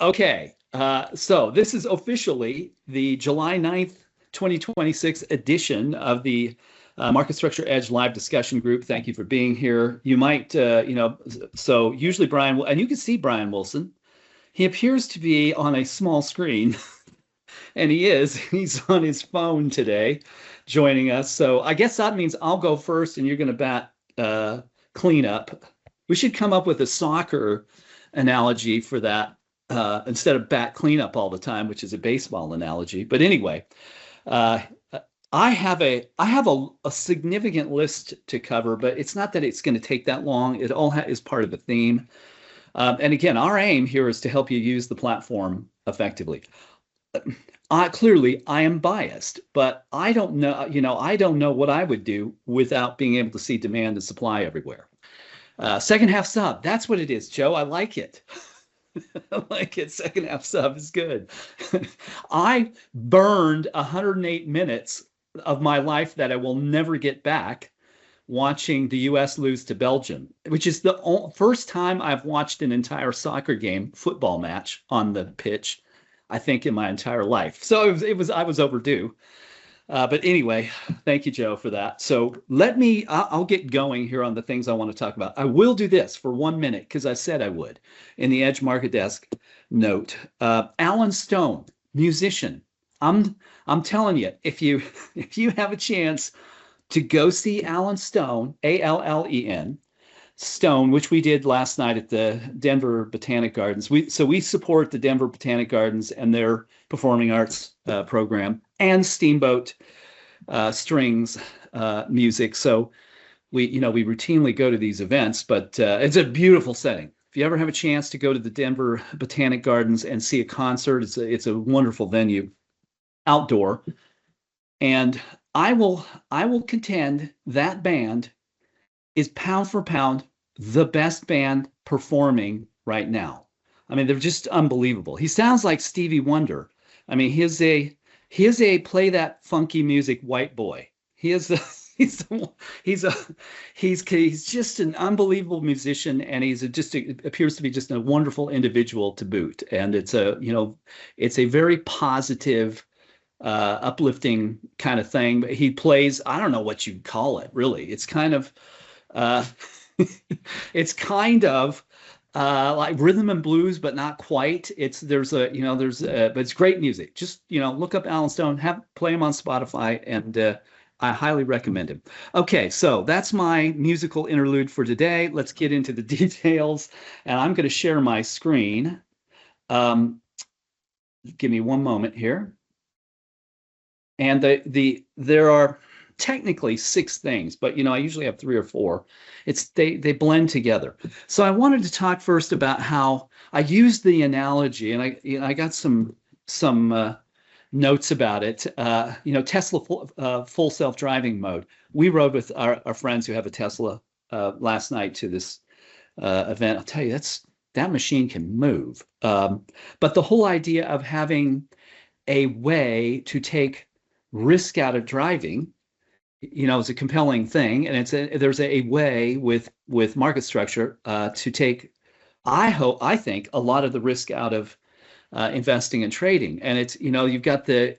Okay, so this is officially the July 9th, 2026 edition of the Market Structure Edge live discussion group. Thank you for being here. You might, so usually Brian, and you can see Brian Wilson. He appears to be on a small screen, and he is. He's on his phone today joining us. So I guess that means I'll go first, and you're going to bat cleanup. We should come up with a soccer analogy for that instead of bat cleanup all the time, which is a baseball analogy. But anyway, uh, I have a significant list to cover, but it's not that it's going to take that long. It all is part of the theme. And again, our aim here is to help you use the platform effectively. Clearly, I am biased, but I don't know, I don't know what I would do without being able to see demand and supply everywhere. Second half sub, that's what it is, Joe. I like it. I like it. Second half sub is good. I burned 108 minutes of my life that I will never get back watching the US lose to Belgium, which is the first time I've watched an entire soccer game, football match on the pitch, I think, in my entire life. So I was overdue. But anyway, thank you, Joe, for that. So I'll get going here on the things I want to talk about. I will do this for 1 minute because I said I would in the Edge Market Desk note. Alan Stone, musician. I'm telling you, if you have a chance to go see Alan Stone, Allen Stone, which we did last night at the Denver Botanic Gardens. We support the Denver Botanic Gardens and their performing arts program and Steamboat Strings music. So we routinely go to these events, but it's a beautiful setting. If you ever have a chance to go to the Denver Botanic Gardens and see a concert, it's a wonderful venue, outdoor. And I will contend that band is pound for pound the best band performing right now. I mean, they're just unbelievable. He sounds like Stevie Wonder. I mean, he is a play that funky music white boy. He is a he's just an unbelievable musician, and appears to be just a wonderful individual to boot. And it's a very positive, uplifting kind of thing. But he plays, I don't know what you'd call it, really. It's kind of uh, it's kind of like rhythm and blues, but not quite. But it's great music. Just look up Alan Stone, play him on Spotify, and I highly recommend him. Okay, so that's my musical interlude for today. Let's get into the details, and I'm going to share my screen. Give me one moment here. And there are technically 6 things, but I usually have 3 or 4. They blend together. So I wanted to talk first about how I used the analogy, and I got some notes about it. Tesla full self-driving mode. We rode with our friends who have a Tesla last night to this event. I'll tell you, that machine can move. But the whole idea of having a way to take risk out of driving, is a compelling thing, and there's a way with market structure to take, I think, a lot of the risk out of investing and trading. And it's you've got if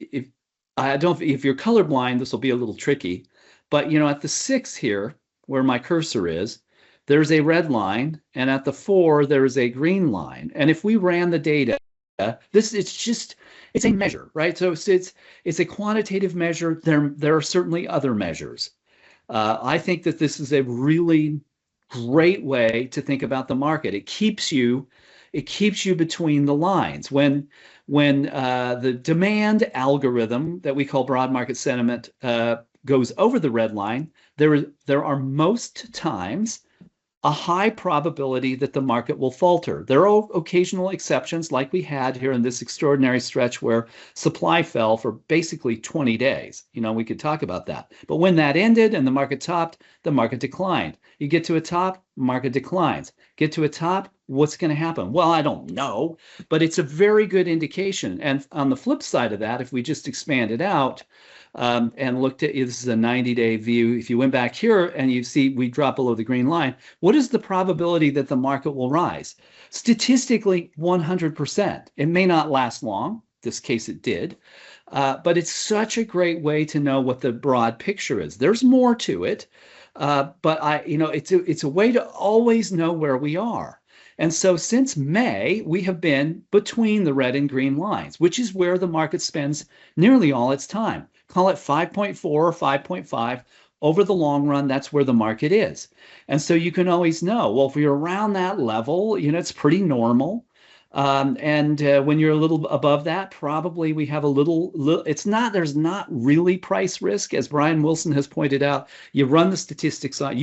you're colorblind, this will be a little tricky, but at the 6 here, where my cursor is, there's a red line, and at the 4 there is a green line. And if we ran the data, it's a measure, right? So it's a quantitative measure. There are certainly other measures. I think that this is a really great way to think about the market. It keeps you between the lines. When the demand algorithm that we call broad market sentiment goes over the red line, there are most times a high probability that the market will falter. There are occasional exceptions, like we had here in this extraordinary stretch where supply fell for basically 20 days. We could talk about that. But when that ended and the market topped, the market declined. You get to a top, market declines. Get to a top, what's going to happen? Well, I don't know, but it's a very good indication. And on the flip side of that, if we just expand it out, and looked at, this is a 90-day view. If you went back here and you see we drop below the green line, what is the probability that the market will rise? Statistically, 100%. It may not last long. This case it did. But it's such a great way to know what the broad picture is. There's more to it, but it's a way to always know where we are. And so since May, we have been between the red and green lines, which is where the market spends nearly all its time. Call it 5.4 or 5.5. Over the long run, that's where the market is. And so you can always know, well, if you're around that level, it's pretty normal. And when you're a little above that, probably we have a little, there's not really price risk. As Brian Wilson has pointed out, you run the statistics on,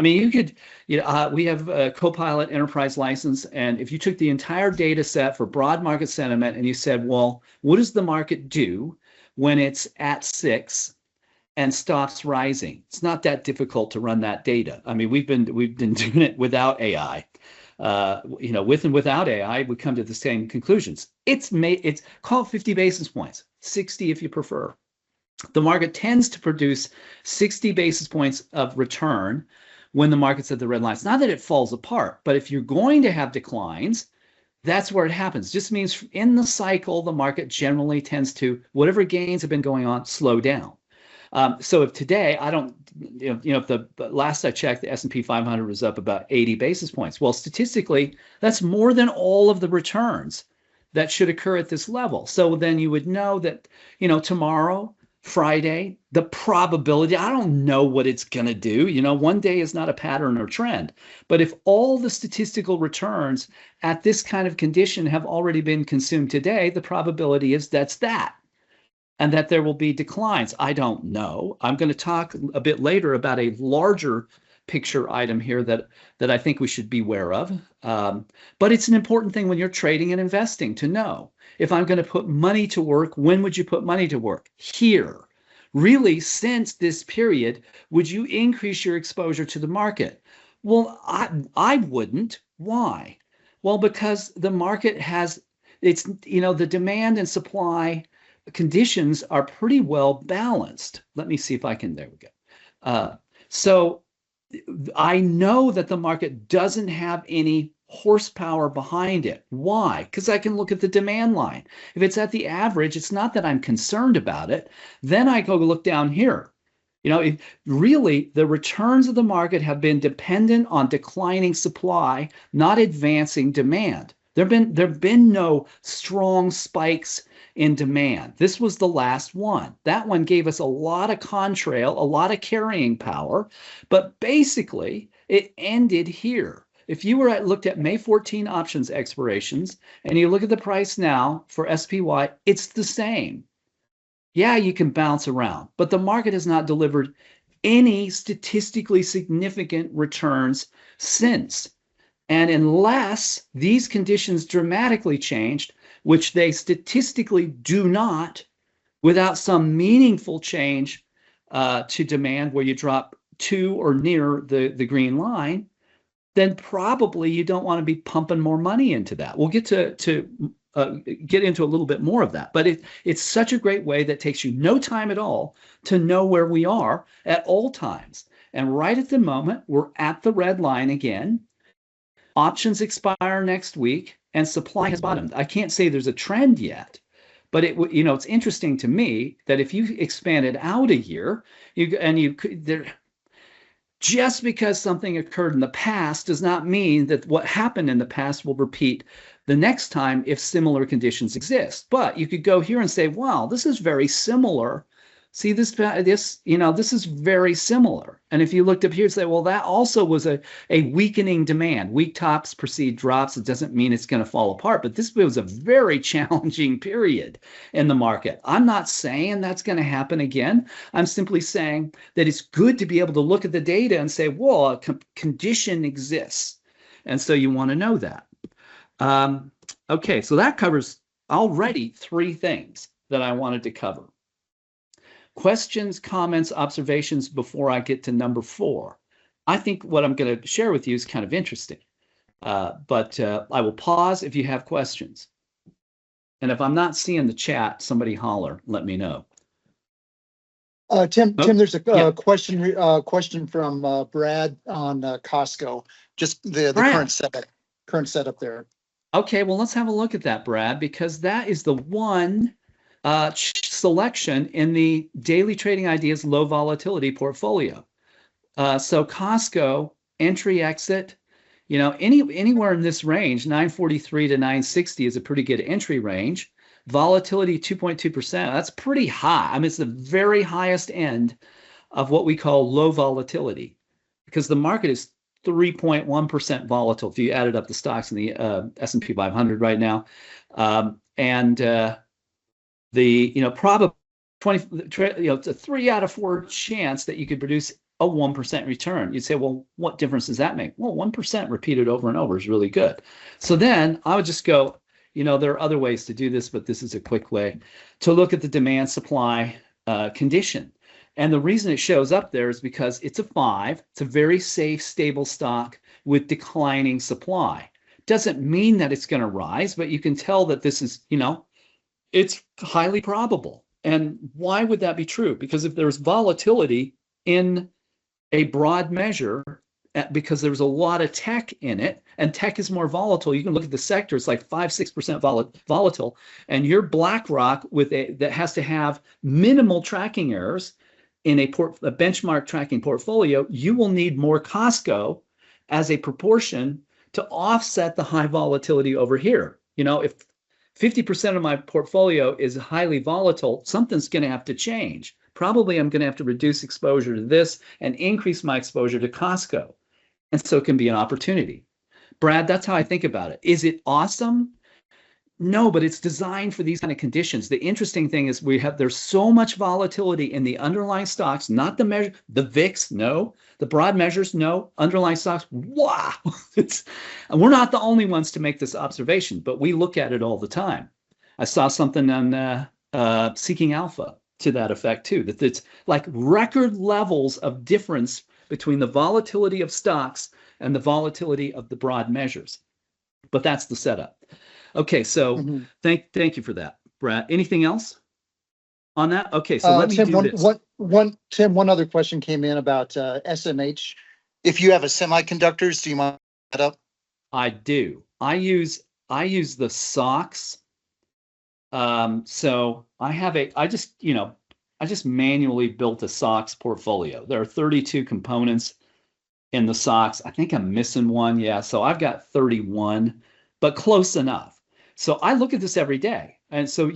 we have a Copilot enterprise license. And if you took the entire data set for broad market sentiment and you said, well, what does the market do when it's at 6 and stops rising? It's not that difficult to run that data. I mean, we've been doing it without AI. With and without AI, we come to the same conclusions. It's called 50 basis points, 60 if you prefer. The market tends to produce 60 basis points of return when the market's at the red line. It's not that it falls apart, but if you're going to have declines, that's where it happens. Just means in the cycle, the market generally tends to, whatever gains have been going on, slow down. So if today, if the last I checked, the S&P 500 was up about 80 basis points. Well, statistically, that's more than all of the returns that should occur at this level. So then you would know that, tomorrow, Friday, the probability, I don't know what it's going to do. One day is not a pattern or trend. But if all the statistical returns at this kind of condition have already been consumed today, the probability is that's that. And that there will be declines. I don't know. I'm going to talk a bit later about a larger picture item here that I think we should be aware of. But it's an important thing when you're trading and investing to know. If I'm going to put money to work, when would you put money to work? Here. Really, since this period, would you increase your exposure to the market? Well, I wouldn't. Why? Well, because the market the demand and supply conditions are pretty well balanced. Let me see if I can, there we go. So I know that the market doesn't have any horsepower behind it. Why? Because I can look at the demand line. If it's at the average, it's not that I'm concerned about it. Then I go look down here. Really, the returns of the market have been dependent on declining supply, not advancing demand. There have been no strong spikes in demand. This was the last one. That one gave us a lot of contrail, a lot of carrying power, but basically it ended here. If you looked at May 14 options expirations and you look at the price now for SPY, it's the same. Yeah, you can bounce around, but the market has not delivered any statistically significant returns since. And unless these conditions dramatically changed, which they statistically do not, without some meaningful change to demand where you drop to or near the green line, then probably you don't want to be pumping more money into that. We'll get get into a little bit more of that. But it's such a great way that takes you no time at all to know where we are at all times. And right at the moment, we're at the red line again. Options expire next week and supply has bottomed. I can't say there's a trend yet, but it's interesting to me that if you expand it out a year, just because something occurred in the past does not mean that what happened in the past will repeat the next time if similar conditions exist. But you could go here and say, wow, this is very similar. See, this is very similar. And if you looked up here and say, well, that also was a weakening demand. Weak tops precede drops. It doesn't mean it's going to fall apart, but this was a very challenging period in the market. I'm not saying that's going to happen again. I'm simply saying that it's good to be able to look at the data and say, well, a condition exists. And so you want to know that. Okay, so that covers already 3 things that I wanted to cover. Questions, comments, observations before I get to number 4. I think what I'm going to share with you is kind of interesting, but I will pause if you have questions. And if I'm not seeing the chat, somebody holler, let me know. Tim, there's a question from Brad on Costco, just the current setup. current setup there. Okay, well, let's have a look at that, Brad, because that is the one selection in the daily trading ideas low volatility portfolio. So Costco entry exit, anywhere in this range, 943 to 960 is a pretty good entry range. Volatility 2.2%. That's pretty high. I mean, it's the very highest end of what we call low volatility, because the market is 3.1% volatile if you added up the stocks in the S&P 500 right now. And the probably 20, it's a 3 out of 4 chance that you could produce a 1% return. You'd say, well, what difference does that make? Well, 1% repeated over and over is really good. So then I would just go, there are other ways to do this, but this is a quick way to look at the demand supply condition. And the reason it shows up there is because it's a 5. It's a very safe, stable stock with declining supply. Doesn't mean that it's going to rise, but you can tell that this is, it's highly probable. And why would that be true? Because if there's volatility in a broad measure, because there's a lot of tech in it, and tech is more volatile. You can look at the sector; it's like 5-6% volatile. And your BlackRock that has to have minimal tracking errors in a benchmark tracking portfolio, you will need more Costco as a proportion to offset the high volatility over here. If 50% of my portfolio is highly volatile, something's going to have to change. Probably I'm going to have to reduce exposure to this and increase my exposure to Costco. And so it can be an opportunity. Brad, that's how I think about it. Is it awesome? No, but it's designed for these kind of conditions. The interesting thing is there's so much volatility in the underlying stocks, not the measure, the VIX, no. The broad measures, no. Underlying stocks, wow. And we're not the only ones to make this observation, but we look at it all the time. I saw something on Seeking Alpha to that effect too, that it's like record levels of difference between the volatility of stocks and the volatility of the broad measures. But that's the setup. Okay, so thank you for that, Brad. Anything else on that? Okay, so let me Tim, do this. Tim, one other question came in about SMH. If you have a semiconductors, do you mind that up? I do. I use the SOX. So I just manually built a SOX portfolio. There are 32 components in the SOX. I think I'm missing one. Yeah, so I've got 31, but close enough. So I look at this every day. And so,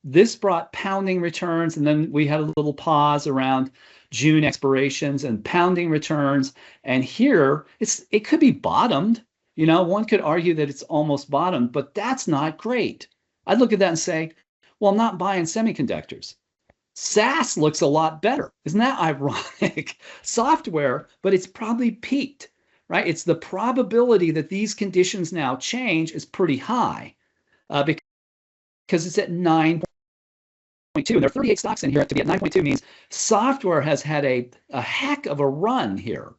this brought pounding returns, and then we had a little pause around June expirations and pounding returns. And here it could be bottomed. One could argue that it's almost bottomed, but that's not great. I'd look at that and say, well, I'm not buying semiconductors. SaaS looks a lot better. Isn't that ironic? Software, but it's probably peaked, right? It's the probability that these conditions now change is pretty high because it's at 9.2. And there are 38 stocks in here. To be at 9.2 means software has had a heck of a run here.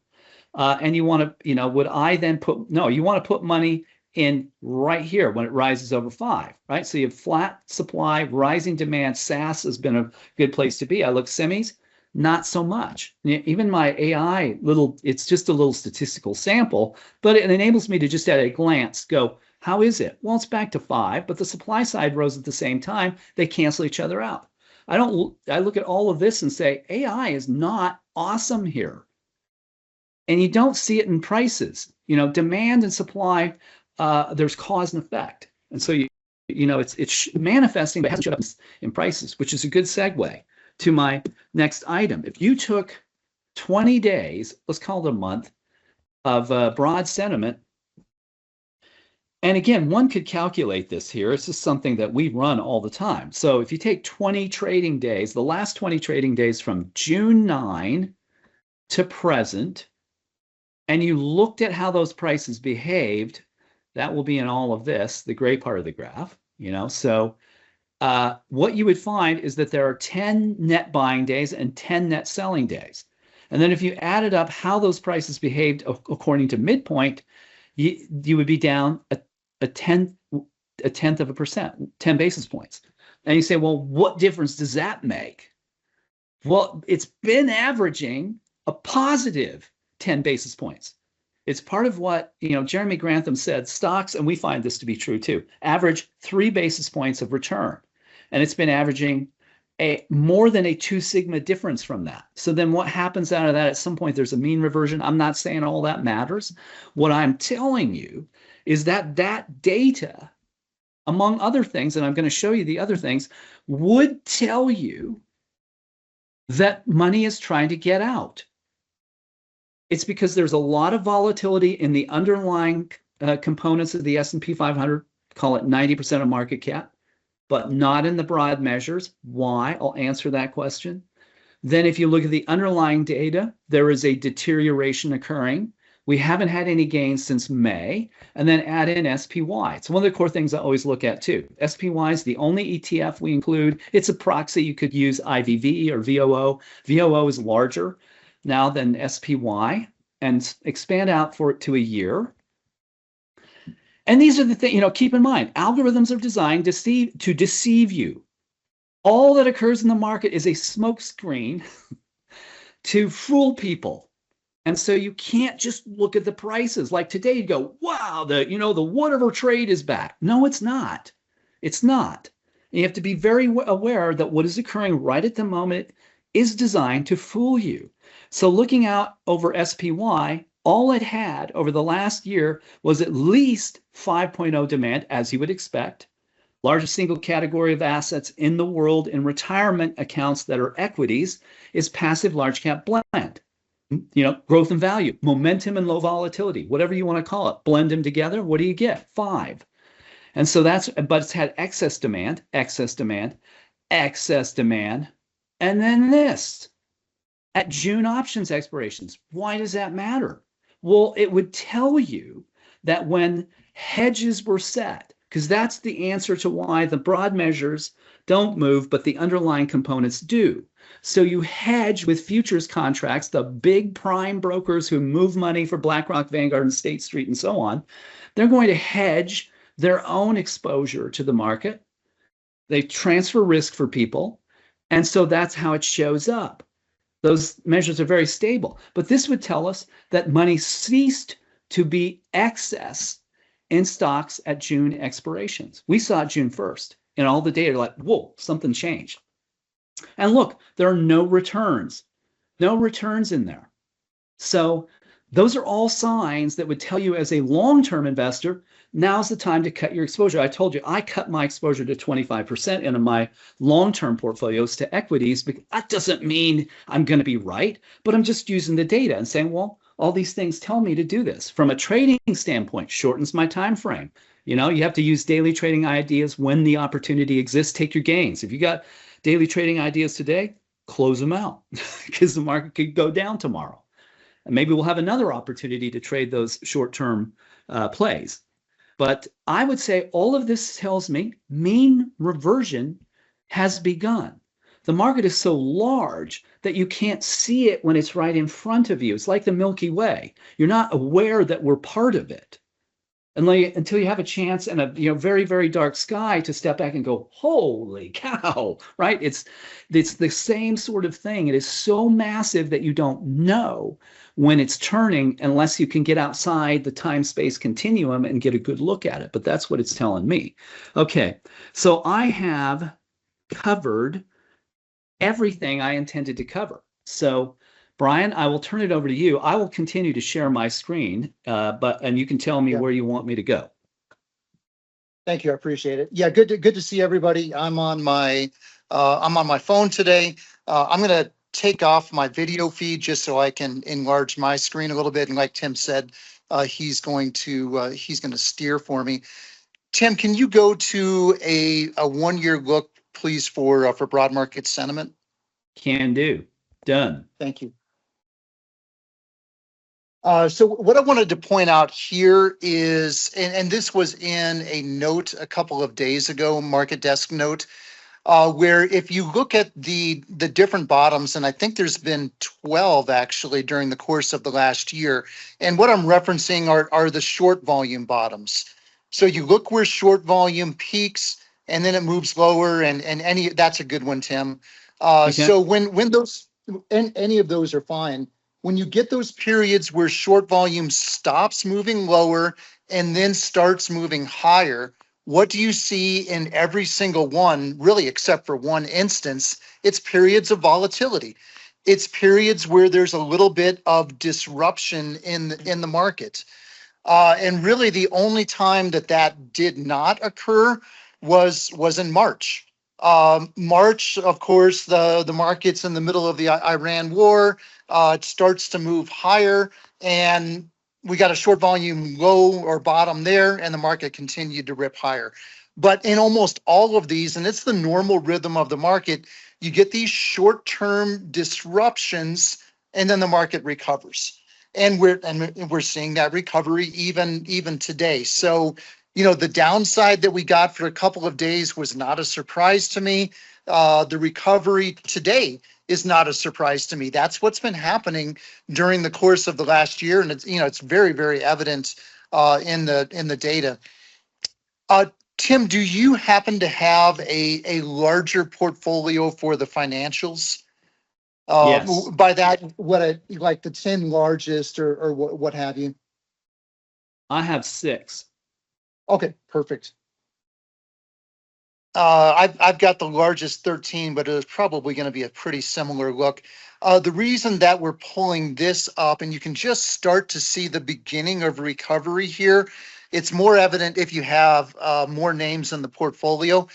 And you want to, would I then you want to put money in right here when it rises over 5, right? So you have flat supply, rising demand. SaaS has been a good place to be. I look semis, not so much. Even my AI it's just a little statistical sample, but it enables me to just at a glance go, how is it? Well, it's back to 5, but the supply side rose at the same time. They cancel each other out. I look at all of this and say, AI is not awesome here. And you don't see it in prices. Demand and supply, there's cause and effect. And so it's manifesting, but it hasn't showed up in prices, which is a good segue to my next item. If you took 20 days, let's call it a month, of broad sentiment, and again, one could calculate this here. It's just something that we run all the time. So if you take 20 trading days, the last 20 trading days from June 9 to present, and you looked at how those prices behaved, that will be in all of this, the gray part of the graph, So what you would find is that there are 10 net buying days and 10 net selling days. And then if you added up how those prices behaved according to midpoint, you would be down a tenth of a percent, 10 basis points. And you say, well, what difference does that make? Well, it's been averaging a positive 10 basis points. It's part of what, Jeremy Grantham said, stocks, and we find this to be true too, average 3 basis points of return. And it's been averaging a more than a 2 sigma difference from that. So then what happens out of that? At some point, there's a mean reversion. I'm not saying all that matters. What I'm telling you is that that data, among other things, and I'm going to show you the other things, would tell you that money is trying to get out. It's because there's a lot of volatility in the underlying components of the S&P 500, call it 90% of market cap, but not in the broad measures. Why? I'll answer that question. Then if you look at the underlying data, there is a deterioration occurring. We haven't had any gains since May. And then add in SPY. It's one of the core things I always look at too. SPY is the only ETF we include. It's a proxy. You could use IVV or VOO. VOO is larger now than SPY, and expand out for it to a year. And these are the things, keep in mind, algorithms are designed to deceive you. All that occurs in the market is a smokescreen to fool people. And so you can't just look at the prices. Like today, you go, wow, the whatever trade is back. No, it's not. It's not. And you have to be very aware that what is occurring right at the moment is designed to fool you. So looking out over SPY, all it had over the last year was at least 5.0 demand, as you would expect. Largest single category of assets in the world in retirement accounts that are equities is passive large cap blend. Growth and value, momentum and low volatility, whatever you want to call it. Blend them together. What do you get? 5. And so but it's had excess demand, excess demand, excess demand, and then this. At June options expirations. Why does that matter? Well, it would tell you that when hedges were set, because that's the answer to why the broad measures don't move, but the underlying components do. So you hedge with futures contracts, the big prime brokers who move money for BlackRock, Vanguard, and State Street, and so on. They're going to hedge their own exposure to the market. They transfer risk for people. And so that's how it shows up. Those measures are very stable. But this would tell us that money ceased to be excess in stocks at June expirations. We saw it June 1st, and all the data are like, whoa, something changed. And look, there are no returns in there. So those are all signs that would tell you as a long-term investor, now's the time to cut your exposure. I told you, I cut my exposure to 25% in my long-term portfolios to equities. But that doesn't mean I'm going to be right, but I'm just using the data and saying, well, all these things tell me to do this. From a trading standpoint, shortens my time frame. You have to use daily trading ideas when the opportunity exists. Take your gains. If you got daily trading ideas today, close them out because the market could go down tomorrow. And maybe we'll have another opportunity to trade those short-term plays. But I would say all of this tells me mean reversion has begun. The market is so large that you can't see it when it's right in front of you. It's like the Milky Way. You're not aware that we're part of it until you have a chance in a very, very dark sky to step back and go, holy cow, right? It's the same sort of thing. It is so massive that you don't know when it's turning unless you can get outside the time-space continuum and get a good look at it. But that's what it's telling me. Okay, so I have covered everything I intended to cover. So Brian, I will turn it over to you. I will continue to share my screen, and you can tell me where you want me to go. Thank you. I appreciate it. Yeah, good to see everybody. I'm on my phone today. I'm going to take off my video feed just so I can enlarge my screen a little bit. And like Tim said, he's going to steer for me. Tim, can you go to a 1-year look, please, for broad market sentiment? Can do. Done. Thank you. So what I wanted to point out here is, and this was in a note a couple of days ago, market desk note, where if you look at the different bottoms, and I think there's been 12 actually during the course of the last year, and what I'm referencing are the short volume bottoms. So you look where short volume peaks, and then it moves lower, and that's a good one, Tim. Okay. So when those any of those are fine. when you get those periods where short volume stops moving lower and then starts moving higher, what do you see in every single one, really, except for one instance? It's periods of volatility. It's periods where there's a little bit of disruption in the market. And really, the only time that that did not occur was in March. March, of course, the market's in the middle of the Iran war. It starts to move higher, and we got a short volume low or bottom there, and the market continued to rip higher. But in almost all of these, and it's the normal rhythm of the market, you get these short-term disruptions, and then the market recovers. And we're seeing that recovery even today. So, the downside that we got for a couple of days was not a surprise to me. The recovery today is not a surprise to me. That's what's been happening during the course of the last year, and it's very, very evident in the data. Uh, Tim, do you happen to have a larger portfolio for the financials? Yes, By that, like the 10 largest or what have you? I have 6. Okay, perfect. I've got the largest 13, but it was probably going to be a pretty similar look. The reason that we're pulling this up, and you can just start to see the beginning of recovery here, it's more evident if you have more names in the portfolio.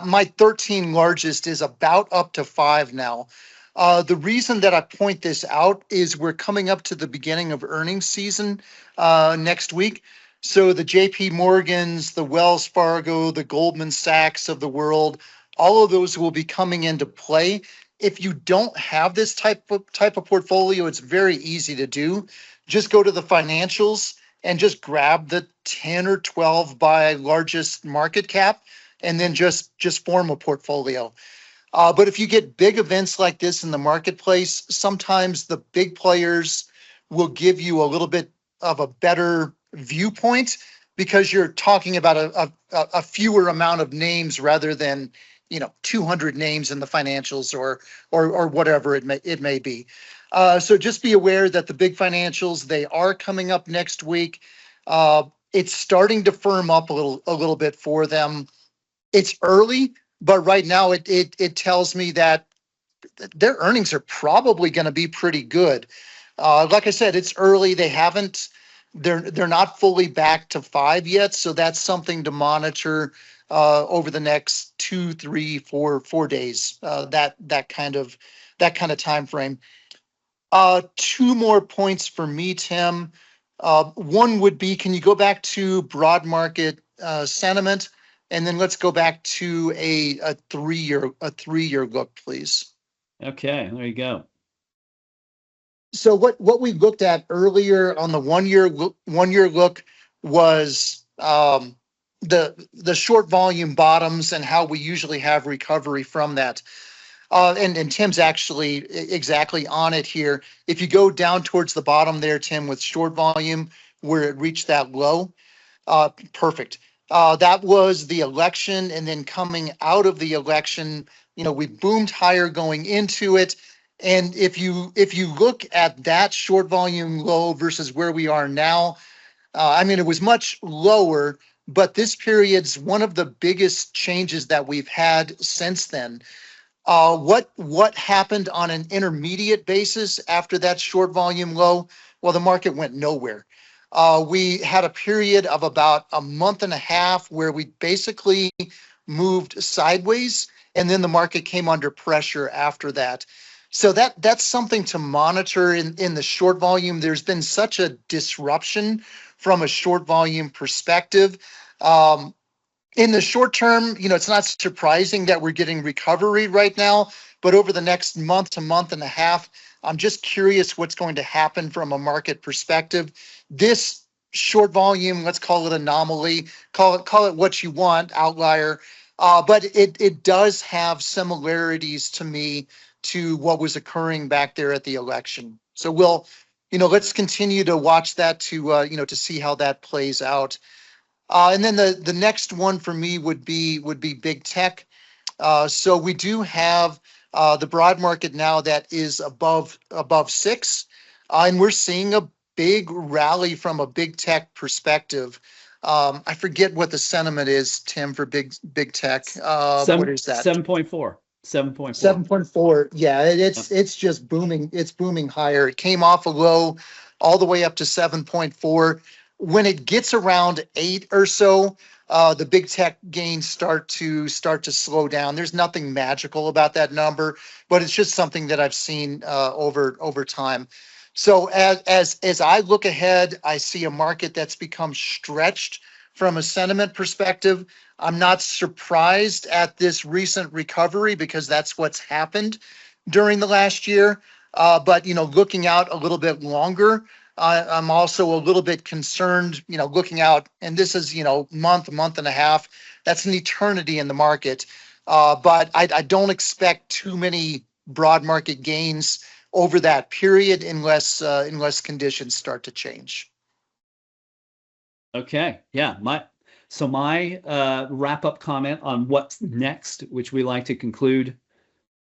My 13 largest is about up to 5 now. The reason that I point this out is we're coming up to the beginning of earnings season next week. So the JP Morgans, the Wells Fargo, the Goldman Sachs of the world, all of those will be coming into play. If you don't have this type of portfolio, it's very easy to do. Just go to the financials and just grab the 10 or 12 by largest market cap, and then just form a portfolio. But if you get big events like this in the marketplace, sometimes the big players will give you a little bit of a better viewpoint because you're talking about a fewer amount of names rather than 200 names in the financials or whatever it may be. So just be aware that the big financials, they are coming up next week. It's starting to firm up a little bit for them. It's early, but right now it tells me that their earnings are probably going to be pretty good. Like I said, it's early. They're not fully back to 5 yet, so that's something to monitor over the next 2, 3, 4 days. That kind of time frame. 2 more points for me, Tim. One would be, can you go back to broad market sentiment, and then let's go back to a 3-year look, please. Okay, there you go. So what we looked at earlier on the 1-year look was the short volume bottoms and how we usually have recovery from that. And Tim's actually exactly on it here. If you go down towards the bottom there, Tim, with short volume, where it reached that low, perfect. That was the election, and then coming out of the election, we boomed higher going into it. And if you look at that short volume low versus where we are now, it was much lower, but this period's one of the biggest changes that we've had since then. What happened on an intermediate basis after that short volume low? Well, the market went nowhere. We had a period of about a month and a half where we basically moved sideways, and then the market came under pressure after that. So that's something to monitor in the short volume. There's been such a disruption from a short volume perspective. In the short term, it's not surprising that we're getting recovery right now, but over the next month to month and a half, I'm just curious what's going to happen from a market perspective. This short volume, let's call it anomaly, call it what you want, outlier, but it does have similarities to me to what was occurring back there at the election. So let's continue to watch that to see how that plays out. And then the next one for me would be big tech. So we do have the broad market now that is above 6. And we're seeing a big rally from a big tech perspective. I forget what the sentiment is, Tim, for big tech. What is that? 7.4. 7.4. 7.4. Yeah, Yep. it's just booming. It's booming higher. It came off a low all the way up to 7.4. When it gets around 8 or so, the big tech gains start to slow down. There's nothing magical about that number, but it's just something that I've seen over time. So as I look ahead, I see a market that's become stretched from a sentiment perspective. I'm not surprised at this recent recovery because that's what's happened during the last year. But looking out a little bit longer, I'm also a little bit concerned. Looking out, and this is month and a half. That's an eternity in the market. But I don't expect too many broad market gains over that period unless conditions start to change. Okay. Yeah. My wrap up comment on what's next, which we like to conclude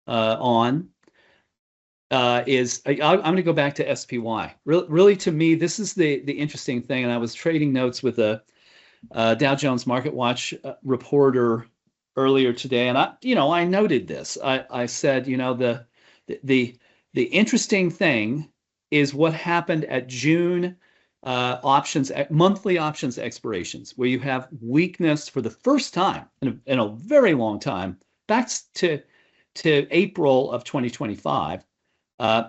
on, is I'm going to go back to SPY. Really, to me, this is the interesting thing. And I was trading notes with a Dow Jones Market Watch reporter earlier today, and I noted this. I said, the interesting thing is what happened at June monthly options expirations, where you have weakness for the first time in a very long time, back to April of 2025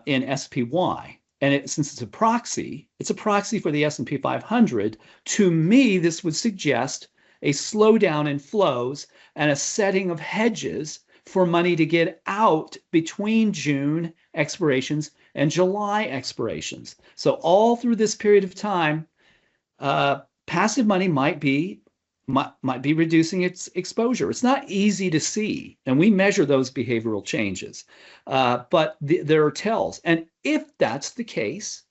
in SPY. And since it's a proxy for the S&P 500. To me, this would suggest a slowdown in flows and a setting of hedges for money to get out between June expirations and July expirations. So all through this period of time, passive money might be reducing its exposure. It's not easy to see, and we measure those behavioral changes, but there are tells. And if that's the case,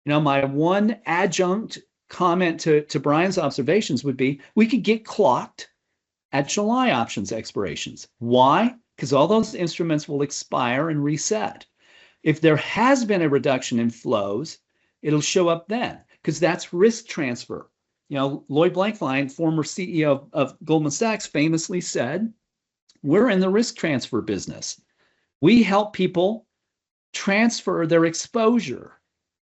my one adjunct comment to Brian's observations would be we could get clocked at July options expirations. Why? Because all those instruments will expire and reset. If there has been a reduction in flows, it'll show up then, because that's risk transfer. Lloyd Blankfein, former CEO of Goldman Sachs, famously said, we're in the risk transfer business. We help people transfer their exposure.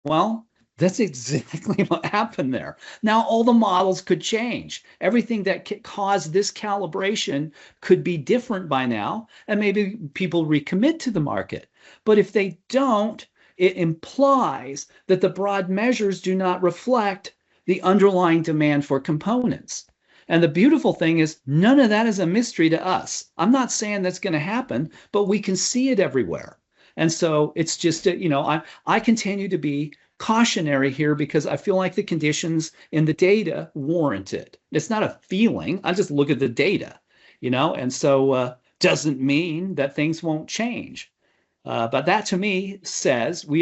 Well, that's exactly what happened there. Now, all the models could change. Everything that caused this calibration could be different by now, and maybe people recommit to the market. But if they don't, it implies that the broad measures do not reflect the underlying demand for components. And the beautiful thing is none of that is a mystery to us. I'm not saying that's going to happen, but we can see it everywhere. And so it's just, I continue to be cautionary here because I feel like the conditions in the data warrant it. It's not a feeling. I just look at the data, and so doesn't mean that things won't change. But that to me says we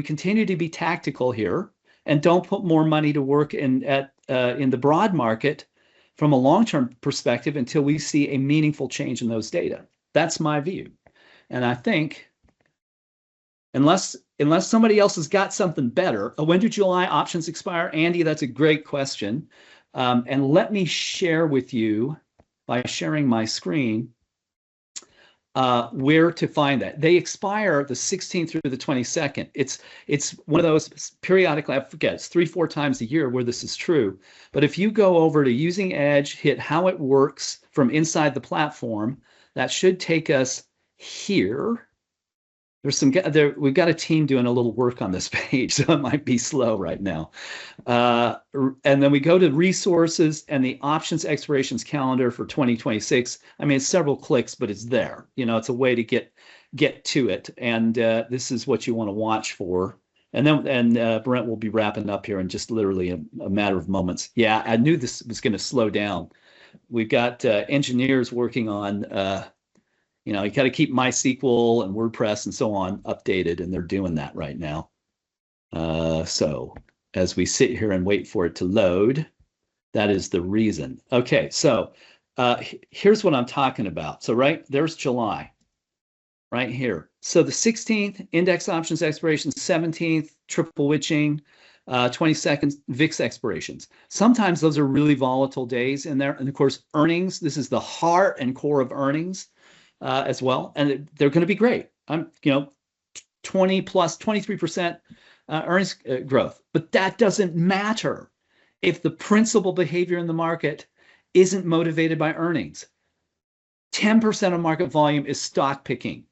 continue to be tactical here and don't put more money to work in the broad market from a long-term perspective until we see a meaningful change in those data. That's my view. And I think unless somebody else has got something better, when do July options expire? Andy, that's a great question. And let me share with you, by sharing my screen, where to find that. They expire the 16th through the 22nd. It's one of those periodically, I forget, it's 3-4 times a year where this is true. But if you go over to Using Edge, hit how it works from inside the platform, that should take us here. We've got a team doing a little work on this page, so it might be slow right now. And then we go to resources and the options expirations calendar for 2026. I mean, it's several clicks, but it's there. It's a way to get to it. And this is what you want to watch for. And then Brent will be wrapping up here in just literally a matter of moments. Yeah, I knew this was going to slow down. We've got engineers working on you got to keep MySQL and WordPress and so on updated, and they're doing that right now. So as we sit here and wait for it to load, that is the reason. Okay, so here's what I'm talking about. So there's July. right here. So the 16th, index options expiration, 17th, triple witching, 22nd, VIX expirations. Sometimes those are really volatile days in there. And of course, earnings, this is the heart and core of earnings as well. And they're going to be great. I'm, 20 plus 23% earnings growth. But that doesn't matter if the principal behavior in the market isn't motivated by earnings. 10% of market volume is stock picking.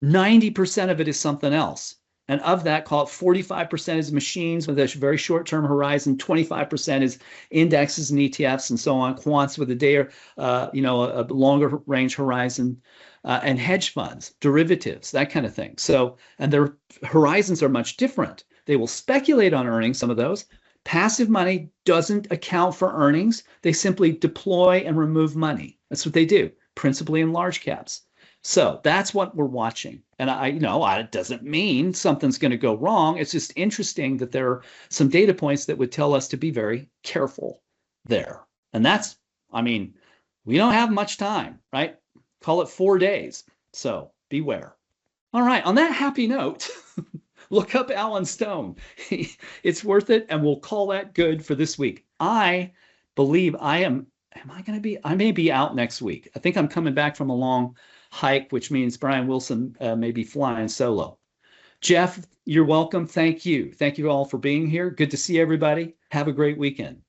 90% of it is something else. And of that, call it 45% is machines with a very short-term horizon. 25% is indexes and ETFs and so on. Quants with a day or a longer range horizon, and hedge funds, derivatives, that kind of thing. So, and their horizons are much different. They will speculate on earnings. Some of those passive money doesn't account for earnings. They simply deploy and remove money. That's what they do, principally in large caps. So that's what we're watching. And it doesn't mean something's going to go wrong. It's just interesting that there are some data points that would tell us to be very careful there. And that's, we don't have much time, right? Call it 4 days. So beware. All right. On that happy note, look up Alan Stone. It's worth it. And we'll call that good for this week. I believe am I going to be, I may be out next week. I think I'm coming back from a long hike, which means Brian Wilson may be flying solo. Jeff, you're welcome. Thank you. Thank you all for being here. Good to see everybody. Have a great weekend.